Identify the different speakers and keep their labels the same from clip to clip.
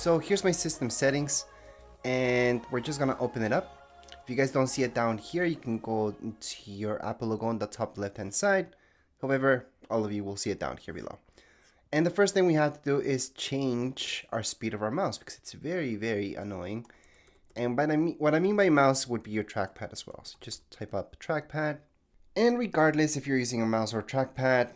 Speaker 1: So here's my system settings, and we're just gonna open it up. If you guys don't see it down here, you can go to your Apple logo on the top left hand side. However, all of you will see it down here below. And the first thing we have to do is change our speed of our mouse, because it's very, very annoying. And what I mean by mouse would be your trackpad as well. So just type up trackpad. And regardless if you're using a mouse or a trackpad,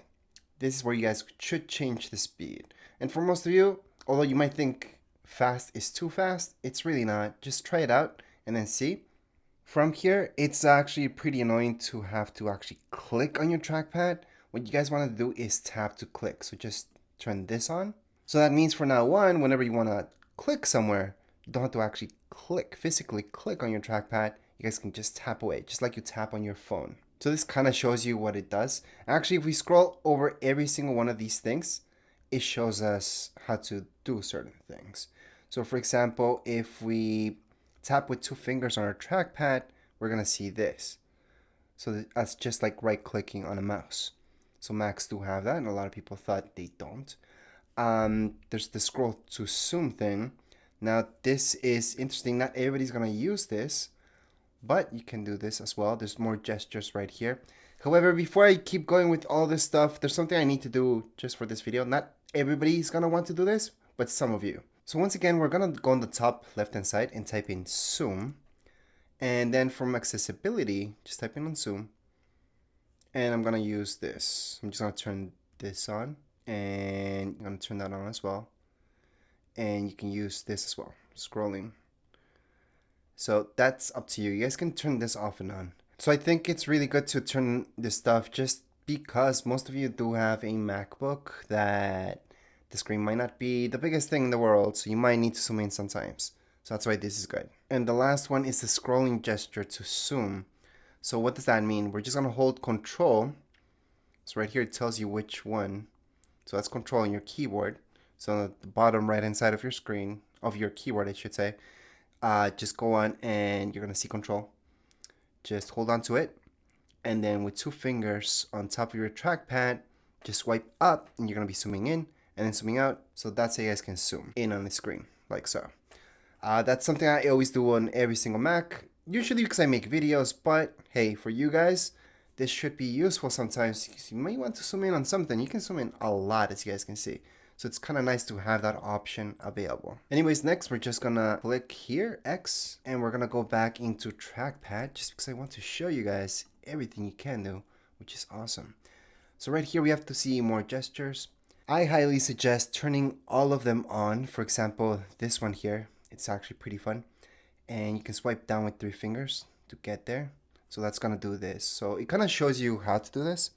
Speaker 1: this is where you guys should change the speed. And for most of you, although you might think fast is too fast, it's really not. Just try it out and then see. From here, it's actually pretty annoying to have to actually click on your trackpad. What you guys want to do is tap to click. So just turn this on. So that means from now on, whenever you want to click somewhere, you don't have to actually physically click on your trackpad. You guys can just tap away, just like you tap on your phone. So this kind of shows you what it does. Actually, if we scroll over every single one of these things, it shows us how to do certain things. So for example, if we tap with 2 fingers on our trackpad, we're gonna see this. So that's just like right clicking on a mouse. So Macs do have that, and a lot of people thought they don't. There's the scroll to zoom thing. Now this is interesting. Not everybody's gonna use this, but you can do this as well. There's more gestures right here. However, before I keep going with all this stuff, there's something I need to do just for this video. Not everybody's gonna want to do this, but some of you. So once again, we're gonna go on the top left hand side and type in zoom. And then from accessibility, just type in on zoom. And I'm gonna use this. I'm just gonna turn this on, and I'm gonna turn that on as well. And you can use this as well, scrolling. So that's up to you. You guys can turn this off and on. So I think it's really good to turn this stuff just because most of you do have a MacBook that the screen might not be the biggest thing in the world, so you might need to zoom in sometimes. So that's why this is good. And the last one is the scrolling gesture to zoom. So what does that mean? We're just gonna hold Control. So right here it tells you which one. So that's Control on your keyboard. So at the bottom right hand side of your screen, of your keyboard I should say, just go on and you're gonna see Control. Just hold on to it, and then with 2 fingers on top of your trackpad, just swipe up, and you're gonna be zooming in and then zooming out. So that's how you guys can zoom in on the screen, like so. That's something I always do on every single Mac, usually because I make videos, but hey, for you guys, this should be useful sometimes because you might want to zoom in on something. You can zoom in a lot, as you guys can see. So it's kind of nice to have that option available. Anyways, next we're just gonna click here, X, and we're gonna go back into trackpad just because I want to show you guys everything you can do, which is awesome. So right here we have to see more gestures. I highly suggest turning all of them on. For example, this one here, it's actually pretty fun. And you can swipe down with 3 fingers to get there. So that's gonna do this. So it kind of shows you how to do this.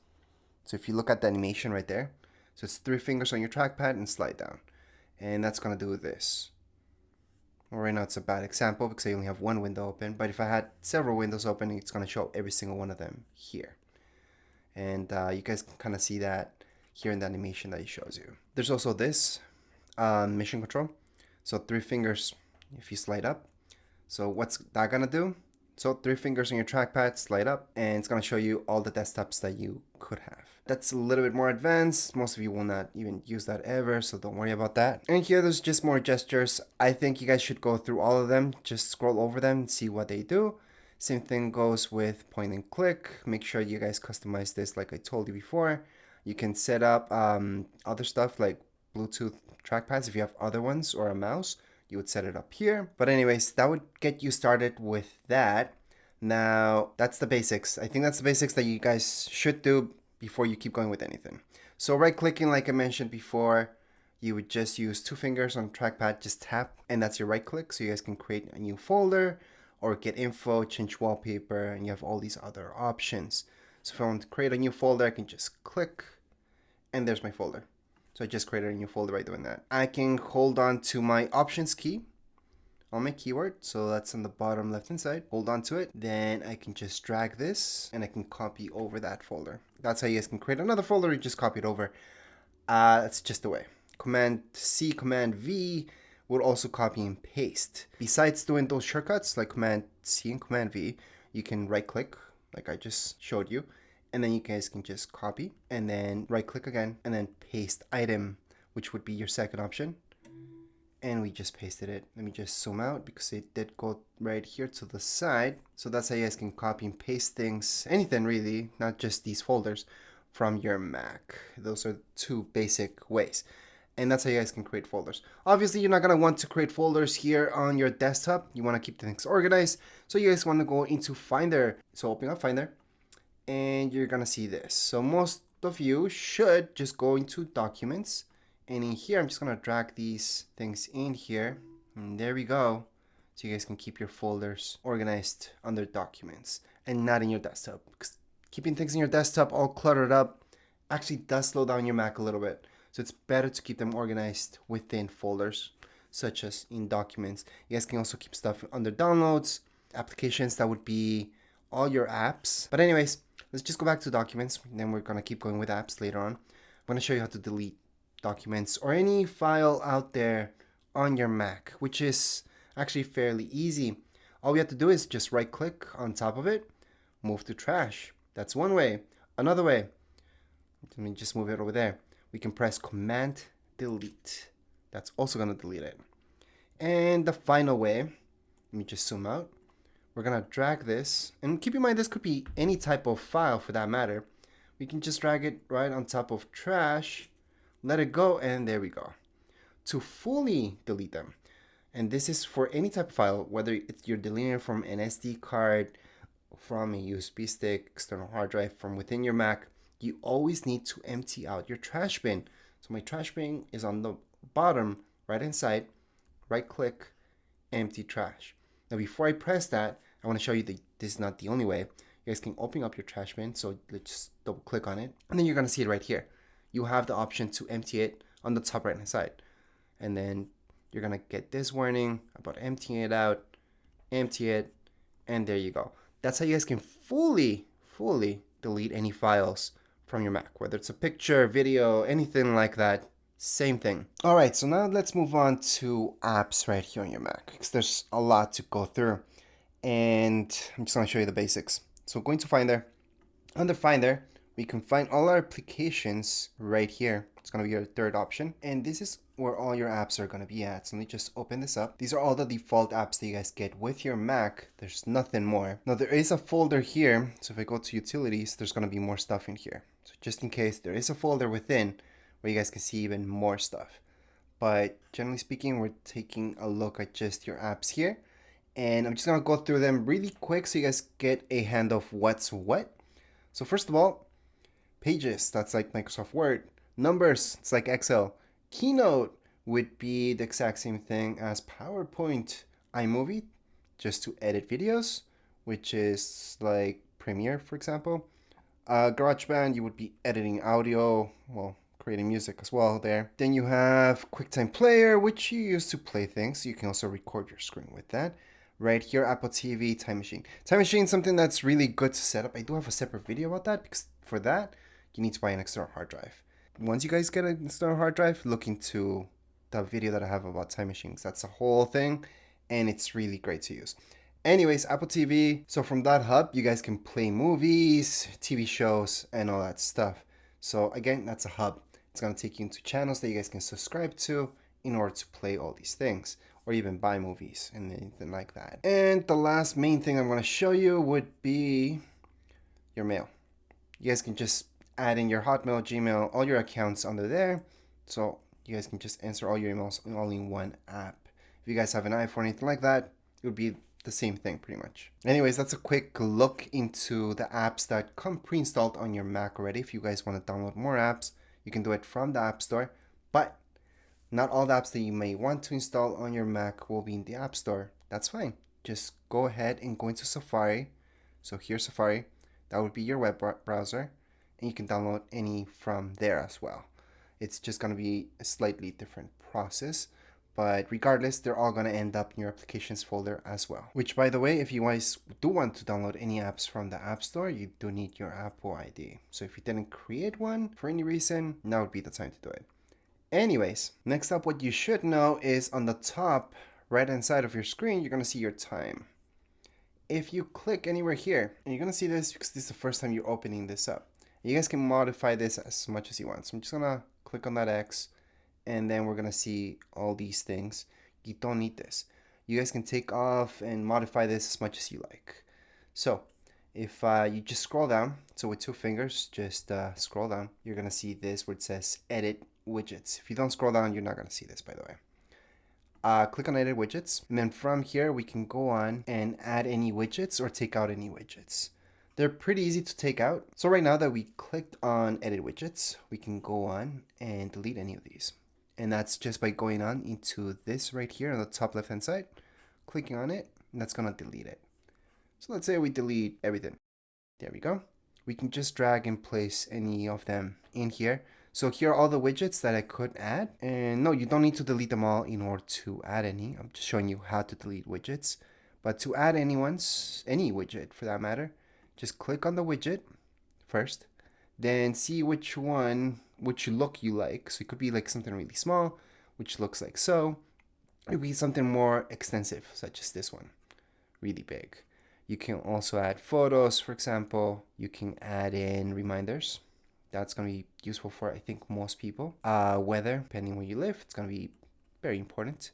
Speaker 1: So if you look at the animation right there, so it's 3 fingers on your trackpad and slide down. And that's gonna do this. Well, right now it's a bad example because I only have 1 window open, but if I had several windows open, it's gonna show every single one of them here. And you guys can kind of see that here in the animation that it shows you. There's also this mission control. So 3 fingers if you slide up. So what's that gonna do? So 3 fingers on your trackpad, slide up, and it's gonna show you all the desktops that you could have. That's a little bit more advanced. Most of you will not even use that ever, so don't worry about that. And here there's just more gestures. I think you guys should go through all of them. Just scroll over them and see what they do. Same thing goes with point and click. Make sure you guys customize this like I told you before. You can set up other stuff like Bluetooth trackpads if you have other ones, or a mouse. You would set it up here. But anyways, that would get you started with that. Now, that's the basics. I think that's the basics that you guys should do before you keep going with anything. So right clicking, like I mentioned before, you would just use 2 fingers on trackpad, just tap, and that's your right click. So you guys can create a new folder or get info, change wallpaper, and you have all these other options. So if I want to create a new folder, I can just click, and there's my folder. So I just created a new folder by doing that. I can hold on to my options key on my keyboard. So that's on the bottom left hand side. Hold on to it. Then I can just drag this and I can copy over that folder. That's how you guys can create another folder. You just copy it over. That's just the way. Command C, Command V will also copy and paste. Besides doing those shortcuts like Command C and Command V, you can right click like I just showed you. And then you guys can just copy and then right click again and then paste item, which would be your second option. and we just pasted it. Let me just zoom out because it did go right here to the side. So that's how you guys can copy and paste things, anything really, not just these folders, from your Mac. Those are two basic ways. And that's how you guys can create folders. Obviously, you're not going to want to create folders here on your desktop. You want to keep things organized. So you guys want to go into Finder. So open up Finder and you're going to see this. So most of you should just go into Documents. And in here, I'm just going to drag these things in here. And there we go. So you guys can keep your folders organized under Documents and not in your desktop. Because keeping things in your desktop all cluttered up actually does slow down your Mac a little bit. So it's better to keep them organized within folders, such as in Documents. You guys can also keep stuff under Downloads, Applications, that would be all your apps. But anyways, let's just go back to Documents. Then we're going to keep going with apps later on. I'm going to show you how to delete documents or any file out there on your Mac, which is actually fairly easy. All we have to do is just right click on top of it, move to trash. That's one way. Another way, let me just move it over there. We can press Command Delete. That's also going to delete it. And the final way, let me just zoom out. We're going to drag this. And keep in mind, this could be any type of file for that matter. We can just drag it right on top of trash, let it go, and there we go. To fully delete them, and this is for any type of file, whether it's you're deleting it from an SD card, from a USB stick, external hard drive, from within your Mac, you always need to empty out your trash bin. So my trash bin is on the bottom right hand side, right click, empty trash. Now before I press that, I want to show you that this is not the only way. You guys can open up your trash bin. So let's just double click on it. And then you're going to see it right here. You have the option to empty it on the top right hand side. And then you're going to get this warning about emptying it out, empty it, and there you go. That's how you guys can fully delete any files from your Mac, whether it's a picture, video, anything like that. Same thing. All right, so now let's move on to apps right here on your Mac, because there's a lot to go through. And I'm just going to show you the basics. So going to Finder. Under Finder, we can find all our applications right here. It's going to be your third option. And this is where all your apps are going to be at. So let me just open this up. These are all the default apps that you guys get with your Mac. There's nothing more. Now there is a folder here. So if I go to Utilities, there's going to be more stuff in here. So just in case, there is a folder within where you guys can see even more stuff. But generally speaking, we're taking a look at just your apps here. And I'm just going to go through them really quick so you guys get a hand of what's what. So first of all, Pages, that's like Microsoft Word. Numbers, it's like Excel. Keynote would be the exact same thing as PowerPoint. iMovie, just to edit videos, which is like Premiere, for example. GarageBand, you would be editing audio, well, creating music as well there. Then you have QuickTime Player, which you use to play things. You can also record your screen with that. Right here, Apple TV, Time Machine. Time Machine is something that's really good to set up. I do have a separate video about that because for that, you need to buy an external hard drive. Once you guys get an external hard drive, look into the video that I have about Time Machines. That's a whole thing, and it's really great to use. Anyways, Apple TV. So from that hub, you guys can play movies, TV shows, and all that stuff. So again, that's a hub. It's going to take you into channels that you guys can subscribe to in order to play all these things, or even buy movies and anything like that. And the last main thing I'm going to show you would be your mail. You guys can just add in your Hotmail, Gmail, all your accounts under there. So you guys can just answer all your emails all in one app. If you guys have an iPhone or anything like that, it would be the same thing pretty much. Anyways, that's a quick look into the apps that come pre-installed on your Mac already. If you guys want to download more apps, you can do it from the App Store. But not all the apps that you may want to install on your Mac will be in the App Store. That's fine. Just go ahead and go into Safari. So here's Safari. That would be your web browser. And you can download any from there as well. It's just going to be a slightly different process. But regardless, they're all going to end up in your applications folder as well. Which, by the way, if you guys do want to download any apps from the App Store, you do need your Apple ID. So if you didn't create one for any reason, now would be the time to do it. Anyways, next up, what you should know is on the top right hand side of your screen, you're going to see your time. If you click anywhere here, and you're going to see this because this is the first time you're opening this up. You guys can modify this as much as you want. So I'm just going to click on that X and then we're gonna see all these things. You don't need this. You guys can take off and modify this as much as you like. So if you just scroll down, so with 2 fingers, just scroll down, you're gonna see this where it says edit widgets. If you don't scroll down, you're not gonna see this, by the way. Click on edit widgets, and then from here we can go on and add any widgets or take out any widgets. They're pretty easy to take out. So right now that we clicked on edit widgets, we can go on and delete any of these. And that's just by going on into this right here on the top left hand side, clicking on it, and that's gonna delete it. So let's say we delete everything. There we go. We can just drag and place any of them in here. So here are all the widgets that I could add. And no, you don't need to delete them all in order to add any. I'm just showing you how to delete widgets. But to add any widget for that matter, just click on the widget first, then see which look you like. So it could be like something really small, which looks like so. It could be something more extensive, such as this one, really big. You can also add photos, for example. You can add in reminders. That's going to be useful for, I think, most people. Weather, depending where you live, it's going to be very important.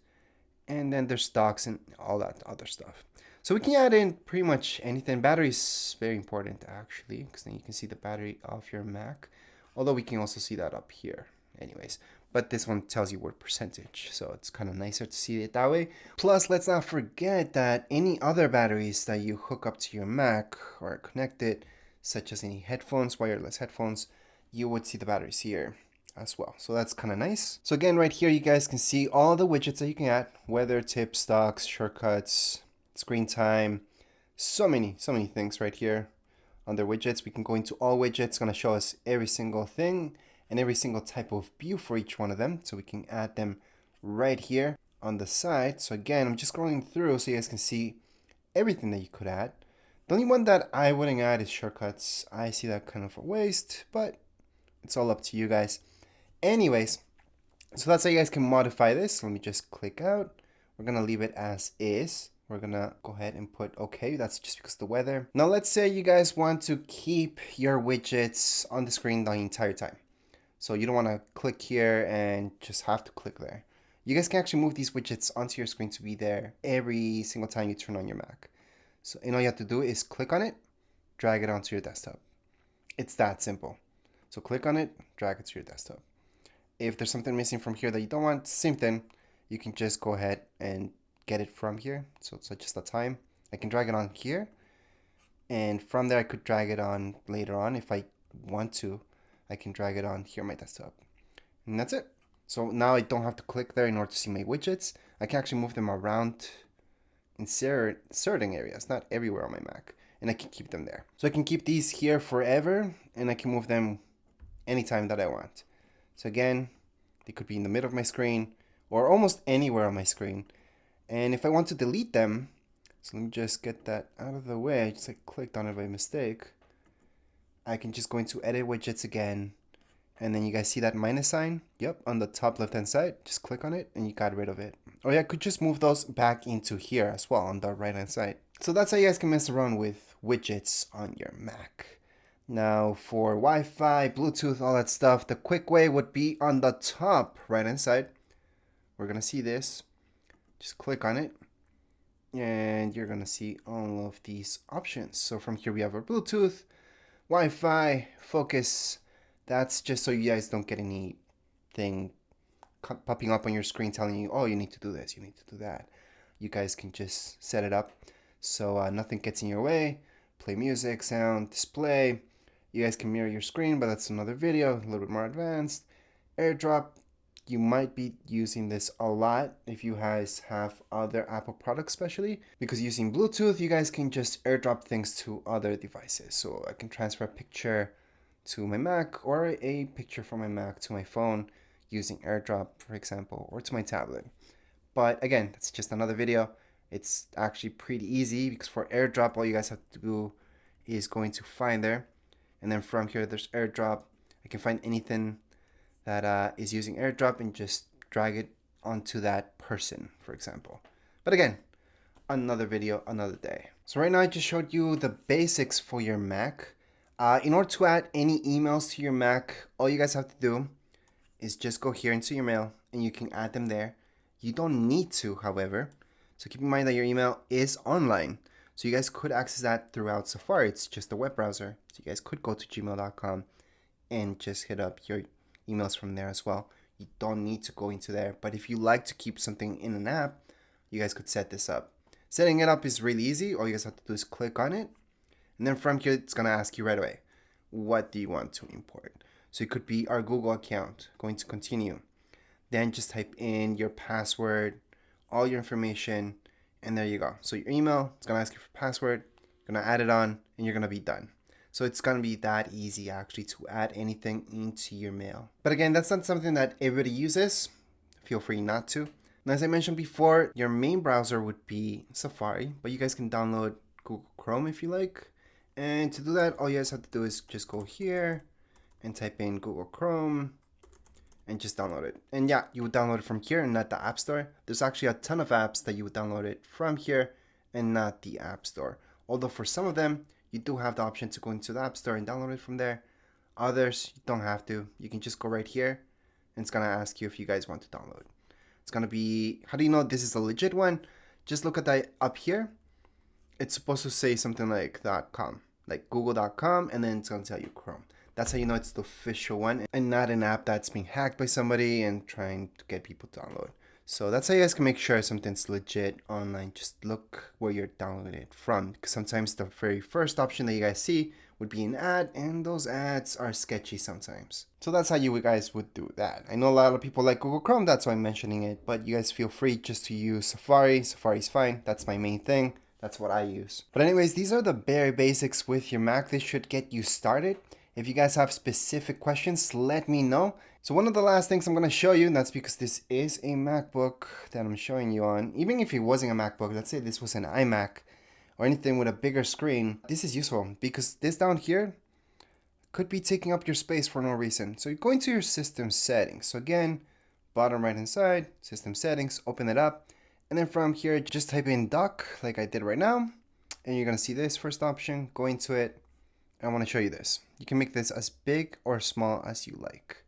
Speaker 1: And then there's stocks and all that other stuff. So we can add in pretty much anything. Battery is very important, actually, because then you can see the battery of your Mac. Although we can also see that up here. Anyways, but this one tells you what percentage, so it's kind of nicer to see it that way. Plus, let's not forget that any other batteries that you hook up to your Mac or connect it, such as any headphones, wireless headphones, you would see the batteries here as well. So that's kind of nice. So again, right here, you guys can see all the widgets that you can add: weather, tips, stocks, shortcuts, screen time, so many things right here. Under widgets, we can go into all widgets. It's going to show us every single thing and every single type of view for each one of them. So we can add them right here on the side. So again, I'm just scrolling through so you guys can see everything that you could add. The only one that I wouldn't add is shortcuts. I see that kind of a waste, but it's all up to you guys. Anyways, so that's how you guys can modify this. Let me just click out. We're going to leave it as is. We're going to go ahead and put OK. That's just because of the weather. Now, let's say you guys want to keep your widgets on the screen the entire time. So you don't want to click here and just have to click there. You guys can actually move these widgets onto your screen to be there every single time you turn on your Mac. So all you have to do is click on it, drag it onto your desktop. It's that simple. So click on it, drag it to your desktop. If there's something missing from here that you don't want, same thing. You can just go ahead and get it from here. So it's just the time. I can drag it on here. And from there, I could drag it on later on if I want to. I can drag it on here on my desktop. And that's it. So now I don't have to click there in order to see my widgets. I can actually move them around in certain areas, not everywhere on my Mac. And I can keep them there. So I can keep these here forever, and I can move them anytime that I want. So again, they could be in the middle of my screen or almost anywhere on my screen. And if I want to delete them, so let me just get that out of the way. I just clicked on it by mistake. I can just go into edit widgets again. And then you guys see that minus sign? Yep, on the top left hand side. Just click on it and you got rid of it. Or yeah, I could just move those back into here as well on the right hand side. So that's how you guys can mess around with widgets on your Mac. Now for Wi-Fi, Bluetooth, all that stuff, the quick way would be on the top right hand side. We're going to see this. Just click on it and you're going to see all of these options. So from here we have our Bluetooth, Wi-Fi, focus. That's just so you guys don't get anything popping up on your screen telling you, oh, you need to do this, you need to do that. You guys can just set it up so nothing gets in your way. Play music, sound, display. You guys can mirror your screen, but that's another video, a little bit more advanced. AirDrop, you might be using this a lot if you guys have other Apple products, especially because using Bluetooth, you guys can just AirDrop things to other devices. So I can transfer a picture to my Mac or a picture from my Mac to my phone using AirDrop, for example, or to my tablet. But again, that's just another video. It's actually pretty easy because for AirDrop, all you guys have to do is going to find there. And then from here, there's AirDrop. I can find anything that is using AirDrop and just drag it onto that person, for example. But again, another video, another day. So right now I just showed you the basics for your Mac. In order to add any emails to your Mac, all you guys have to do is just go here into your mail and you can add them there. You don't need to, however. So keep in mind that your email is online. So you guys could access that throughout Safari. It's just a web browser. So you guys could go to gmail.com and just hit up your emails from there as well. You don't need to go into there. But if you like to keep something in an app, you guys could set this up. Setting it up is really easy. All you guys have to do is click on it. And then from here, it's going to ask you right away, what do you want to import? So it could be our Google account. Going to continue. Then just type in your password, all your information, and there you go. So your email, it's going to ask you for password. You're going to add it on, and you're going to be done. So it's going to be that easy actually to add anything into your mail. But again, that's not something that everybody uses. Feel free not to. And as I mentioned before, your main browser would be Safari, but you guys can download Google Chrome if you like. And to do that, all you guys have to do is just go here and type in Google Chrome and just download it. And yeah, you would download it from here and not the App Store. There's actually a ton of apps that you would download it from here and not the App Store. Although for some of them, you do have the option to go into the App Store and download it from there. Others, you don't have to. You can just go right here and it's going to ask you if you guys want to download. It's going to be, how do you know this is a legit one? Just look at that up here. It's supposed to say something like .com, like google.com, and then it's going to tell you Chrome. That's how you know it's the official one and not an app that's being hacked by somebody and trying to get people to download. So that's how you guys can make sure something's legit online. Just look where you're downloading it from, because sometimes the very first option that you guys see would be an ad, and those ads are sketchy sometimes. So that's how you guys would do that. I know a lot of people like Google Chrome, that's why I'm mentioning it, but you guys feel free just to use Safari. Safari's fine. That's my main thing. That's what I use. But anyways, these are the bare basics with your Mac. This should get you started. If you guys have specific questions, let me know. So one of the last things I'm going to show you, and that's because this is a MacBook that I'm showing you on. Even if it wasn't a MacBook, let's say this was an iMac or anything with a bigger screen, this is useful because this down here could be taking up your space for no reason. So you go into your system settings. So again, bottom right hand side, system settings, open it up. And then from here, just type in dock like I did right now. And you're going to see this first option, go into it. I want to show you this. You can make this as big or small as you like.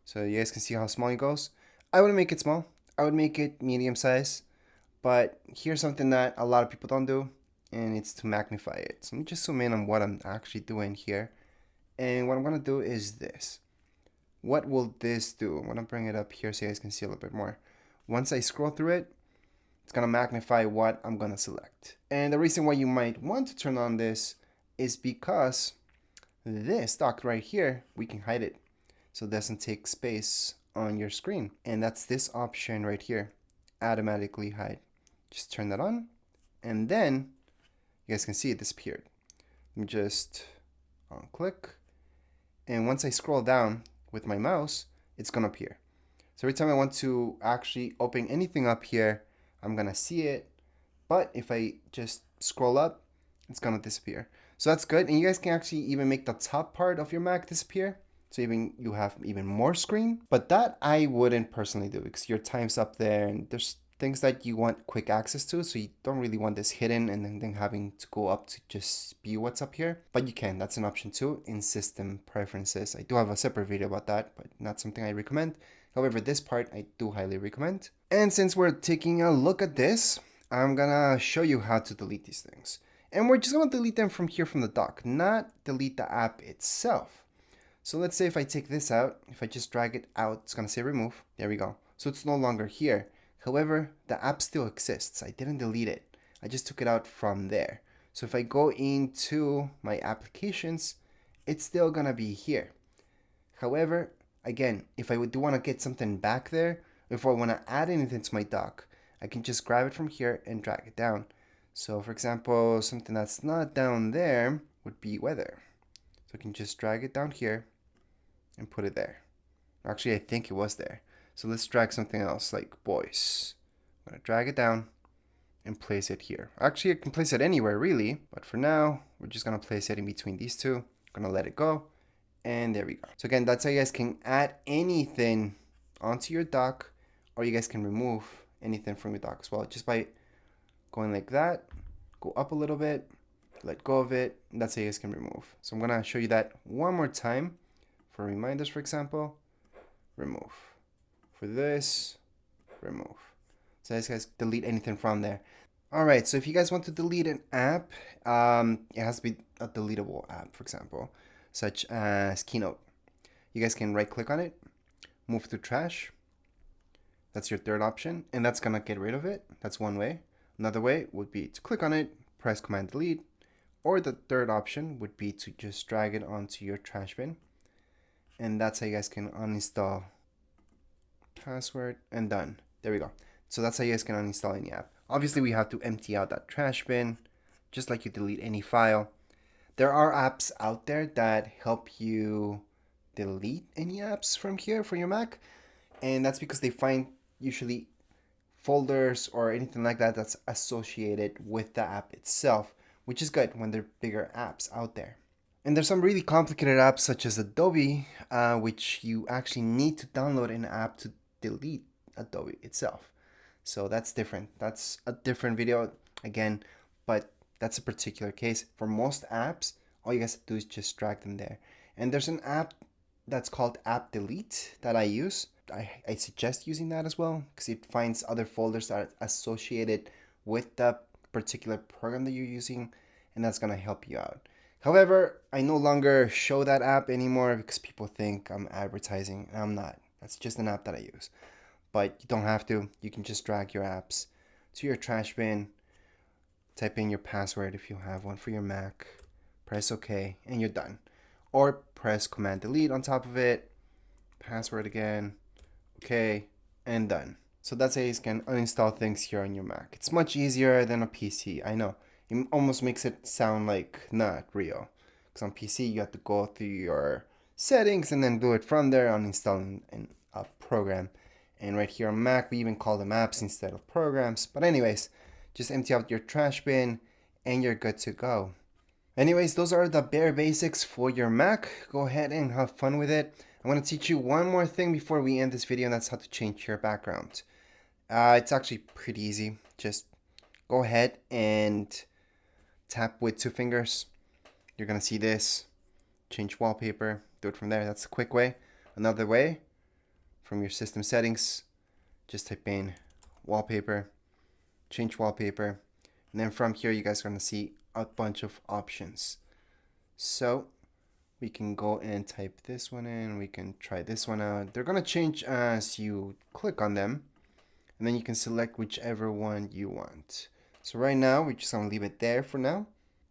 Speaker 1: So you guys can see how small it goes. I wouldn't make it small. I would make it medium size. But here's something that a lot of people don't do, and it's to magnify it. So let me just zoom in on what I'm actually doing here. And what I'm going to do is this. What will this do? I'm going to bring it up here so you guys can see a little bit more. Once I scroll through it, it's going to magnify what I'm going to select. And the reason why you might want to turn on this is because this dock right here, we can hide it so it doesn't take space on your screen. And that's this option right here, automatically hide. Just turn that on, and then you guys can see it disappeared. Let me just click, and once I scroll down with my mouse, it's gonna appear. So every time I want to actually open anything up here, I'm gonna see it, but if I just scroll up, it's gonna disappear. So that's good, and you guys can actually even make the top part of your Mac disappear, so even you have even more screen. But that I wouldn't personally do because your time's up there, and there's things that you want quick access to, so you don't really want this hidden and then having to go up to just be what's up here. But you can, that's an option too in system preferences. I do have a separate video about that, but not something I recommend. However, this part I do highly recommend. And since we're taking a look at this, I'm gonna show you how to delete these things. And we're just gonna delete them from here from the dock, not delete the app itself. So let's say if I take this out, if I just drag it out, it's gonna say remove. There we go. So it's no longer here. However, the app still exists. I didn't delete it. I just took it out from there. So if I go into my applications, it's still gonna be here. However, again, if I do want to get something back there, if I want to add anything to my dock, I can just grab it from here and drag it down. So for example, something that's not down there would be weather. So I can just drag it down here and put it there. Actually, I think it was there. So let's drag something else like boys. I'm going to drag it down and place it here. Actually, I can place it anywhere really, but for now, we're just going to place it in between these two. I'm going to let it go. And there we go. So again, that's how you guys can add anything onto your dock, or you guys can remove anything from your dock as well, just by going like that, go up a little bit, let go of it, and that's how you guys can remove. So I'm gonna show you that one more time for reminders, for example. Remove. For this, remove. So this guys delete anything from there. All right, so if you guys want to delete an app, it has to be a deletable app, for example, such as Keynote. You guys can right click on it, move to trash. That's your third option, and that's gonna get rid of it. That's one way. Another way would be to click on it, press Command Delete, or the third option would be to just drag it onto your trash bin. And that's how you guys can uninstall password and done. There we go. So that's how you guys can uninstall any app. Obviously, we have to empty out that trash bin, just like you delete any file. There are apps out there that help you delete any apps from here for your Mac, and that's because they find usually folders or anything like that that's associated with the app itself, which is good when there are bigger apps out there. And there's some really complicated apps such as Adobe, which you actually need to download an app to delete Adobe itself. So that's different. That's a different video again, but that's a particular case. For most apps, all you guys have to do is just drag them there. And there's an app that's called App Delete that I use. I suggest using that as well because it finds other folders that are associated with the particular program that you're using, and that's going to help you out. However, I no longer show that app anymore because people think I'm advertising, and I'm not. That's just an app that I use. But you don't have to. You can just drag your apps to your trash bin, type in your password if you have one for your Mac, press OK, and you're done. Or press Command Delete on top of it, password again, OK, and done. So that's how you can uninstall things here on your Mac. It's much easier than a PC, I know. It almost makes it sound like not real. Because on PC, you have to go through your settings and then do it from there, uninstalling a program. And right here on Mac, we even call them apps instead of programs. But anyways, just empty out your trash bin and you're good to go. Anyways, those are the bare basics for your Mac. Go ahead and have fun with it. I'm going to teach you one more thing before we end this video, and that's how to change your background. It's actually pretty easy. Just go ahead and tap with 2 fingers. You're going to see this. Change wallpaper. Do it from there. That's a quick way. Another way, from your system settings, just type in wallpaper, change wallpaper, and then from here you guys are going to see a bunch of options. So we can go and type this one in, we can try this one out. They're going to change as you click on them, and then you can select whichever one you want. So right now we're just going to leave it there for now,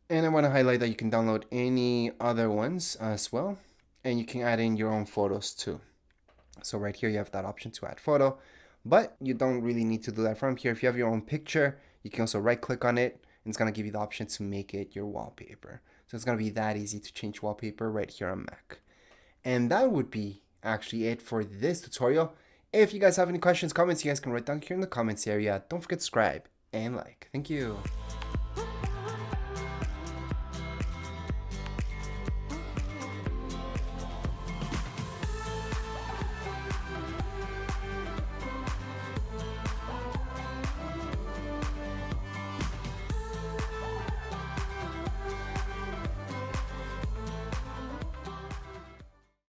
Speaker 1: and I want to highlight that you can download any other ones as well, and you can add in your own photos too. So right here you have that option to add photo, but you don't really need to do that from here. If you have your own picture, you can also right click on it, and it's going to give you the option to make it your wallpaper. So it's going to be that easy to change wallpaper right here on Mac. And that would be actually it for this tutorial. If you guys have any questions, comments, you guys can write down here in the comments area. Don't forget to subscribe and like. Thank you.